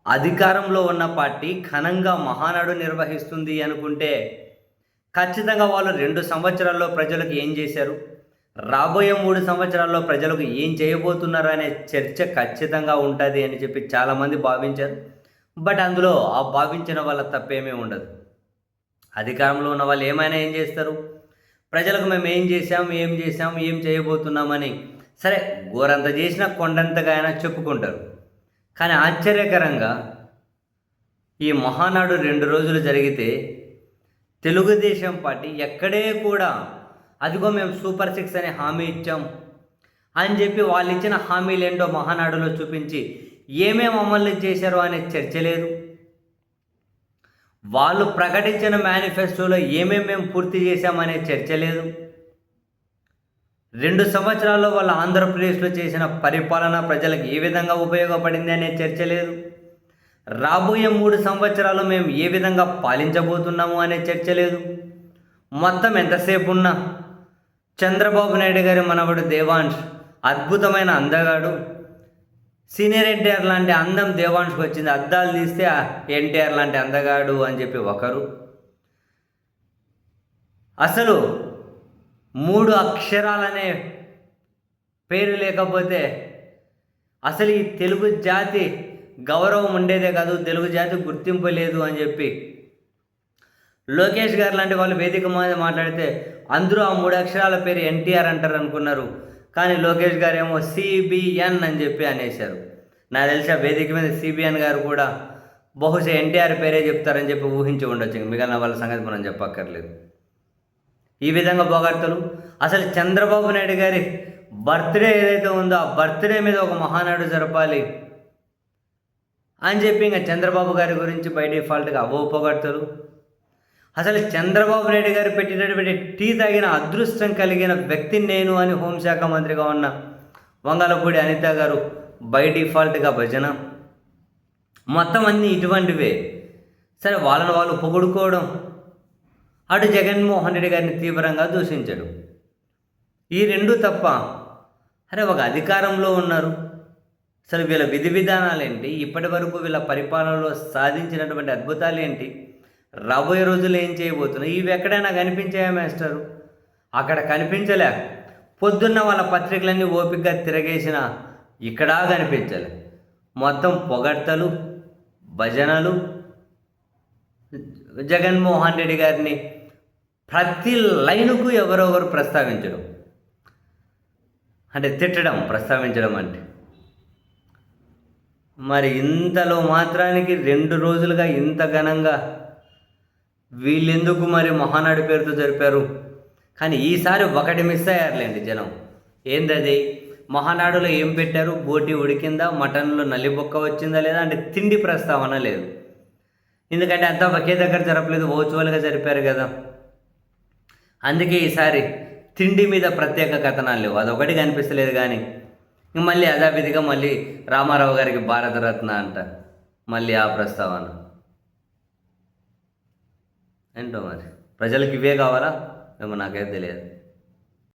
అధికారంలో ఉన్న పార్టీ ఘనంగా మహానాడు నిర్వహిస్తుంది అనుకుంటే, ఖచ్చితంగా వాళ్ళు 2 సంవత్సరాల్లో ప్రజలకు ఏం చేశారు? రాబోయే 3 సంవత్సరాల్లో ప్రజలకు ఏం చేయబోతున్నారు అనే చర్చ ఖచ్చితంగా ఉంటది అని చెప్పి చాలామంది భావించారు. బట్ అందులో ఆ భావించిన వాళ్ళ తప్పేమీ ఉండదు. అధికారంలో ఉన్న వాళ్ళు ఏమైనా ఏం చేస్తారు? ప్రజలకు మేము ఏం చేశాం, ఏం చేశాం, ఏం చేయబోతున్నామని సరే గోరంత చేసినా కొండంతగా అయినా చెప్పుకుంటారు. కానీ ఆశ్చర్యకరంగా ఈ మహానాడు 2 రోజులు జరిగితే తెలుగుదేశం పార్టీ ఎక్కడే కూడా అదిగో మేము సూపర్ సిక్స్ అనే హామీ ఇచ్చాం అని చెప్పి వాళ్ళు ఇచ్చిన హామీలేంటో మహానాడులో చూపించి ఏమేమి అమలు చేశారో అనే చర్చ లేదు. వాళ్ళు ప్రకటించిన మేనిఫెస్టోలో ఏమేమి మేము పూర్తి చేశామనే చర్చ లేదు. 2 సంవత్సరాల్లో వాళ్ళ ఆంధ్రప్రదేశ్లో చేసిన పరిపాలన ప్రజలకు ఏ విధంగా ఉపయోగపడింది అనే చర్చ లేదు. రాబోయే 3 సంవత్సరాలు మేము ఏ విధంగా పాలించబోతున్నాము అనే చర్చ లేదు. మొత్తం ఎంతసేపు ఉన్నా చంద్రబాబు నాయుడు గారి మనవడు దేవాంశ్ అద్భుతమైన అందగాడు. సీనియర్ ఎన్టీఆర్ లాంటి అందం దేవాంష్కి వచ్చింది. అద్దాలు తీస్తే ఎన్టీఆర్ లాంటి అందగాడు అని చెప్పి ఒకరు. అసలు 3 అక్షరాలనే పేరు లేకపోతే అసలు ఈ తెలుగు జాతి గౌరవం ఉండేదే కాదు, తెలుగు జాతి గుర్తింపు లేదు అని చెప్పి లోకేష్ గారు లాంటి వాళ్ళు వేదిక మీద మాట్లాడితే అందరూ ఆ 3 అక్షరాల పేరు ఎన్టీఆర్ అంటారు అనుకున్నారు. కానీ లోకేష్ గారు ఏమో సిబిఎన్ అని చెప్పి అనేశారు. నాకు తెలిసి ఆ వేదిక మీద సిబిఎన్ గారు కూడా బహుశా ఎన్టీఆర్ పేరే చెప్తారని చెప్పి ఊహించి ఉండొచ్చు. మిగిలిన వాళ్ళ సంగతి మనం చెప్పక్కర్లేదు. ఈ విధంగా పొగడ్తలు. అసలు చంద్రబాబు నాయుడు గారి బర్త్డే ఏదైతే ఉందో ఆ బర్త్డే మీద ఒక మహానాడు జరపాలి అని చెప్పి ఇంకా చంద్రబాబు గారి గురించి బై డిఫాల్ట్గా అవో పొగడ్తలు. అసలు చంద్రబాబు నాయుడు గారు పెట్టినటువంటి టీ తాగిన అదృష్టం కలిగిన వ్యక్తిని నేను అని హోంశాఖ మంత్రిగా ఉన్న వంగలపూడి అనిత గారు బై డిఫాల్ట్గా భజన. మొత్తం అన్నీ ఇటువంటివే. సరే వాళ్ళని వాళ్ళు పొగుడుకోవడం, అటు జగన్మోహన్ రెడ్డి గారిని తీవ్రంగా దూషించడం, ఈ 2 తప్ప అరే ఒక అధికారంలో ఉన్నారు. అసలు వీళ్ళ విధి విధానాలు ఏంటి, ఇప్పటి వరకు వీళ్ళ పరిపాలనలో సాధించినటువంటి అద్భుతాలు ఏంటి, రాబోయే రోజుల్లో ఏం చేయబోతున్నాయి, ఇవి ఎక్కడైనా కనిపించాయా మాస్టరు? అక్కడ కనిపించలే. పొద్దున్న వాళ్ళ పత్రికలన్నీ ఓపికగా తిరగేసిన ఇక్కడా కనిపించలే. మొత్తం పొగడ్తలు, భజనలు, జగన్మోహన్ రెడ్డి గారిని ప్రతి లైనుకు ఎవరో ఒకరు ప్రస్తావించడం, అంటే తిట్టడం, ప్రస్తావించడం అంటే మరి ఇంతలో మాత్రానికి 2 రోజులుగా ఇంత ఘనంగా వీళ్ళెందుకు మరి మహానాడు పేరుతో జరిపారు? కానీ ఈసారి ఒకటి మిస్ అయ్యారులేండి జనం. ఏందది? మహానాడులో ఏం పెట్టారు? బోటి ఉడికిందా, మటన్లో నల్లిబొక్క వచ్చిందా లేదా అంటే తిండి ప్రస్తావన లేదు. ఎందుకంటే అంతా ఒకే దగ్గర జరపలేదు, ఓచువలుగా జరిపారు కదా. అందుకే ఈసారి తిండి మీద ప్రత్యేక కథనాలు లేవు, అదొకటి కనిపిస్తలేదు. కానీ మళ్ళీ యథావిధిగా మళ్ళీ రామారావు గారికి భారతరత్న అంట, మళ్ళీ ఆ ప్రస్తావన ఏంటో మరి ప్రజలకు ఇవే కావాలా ఏమో నాకైతే తెలియదు.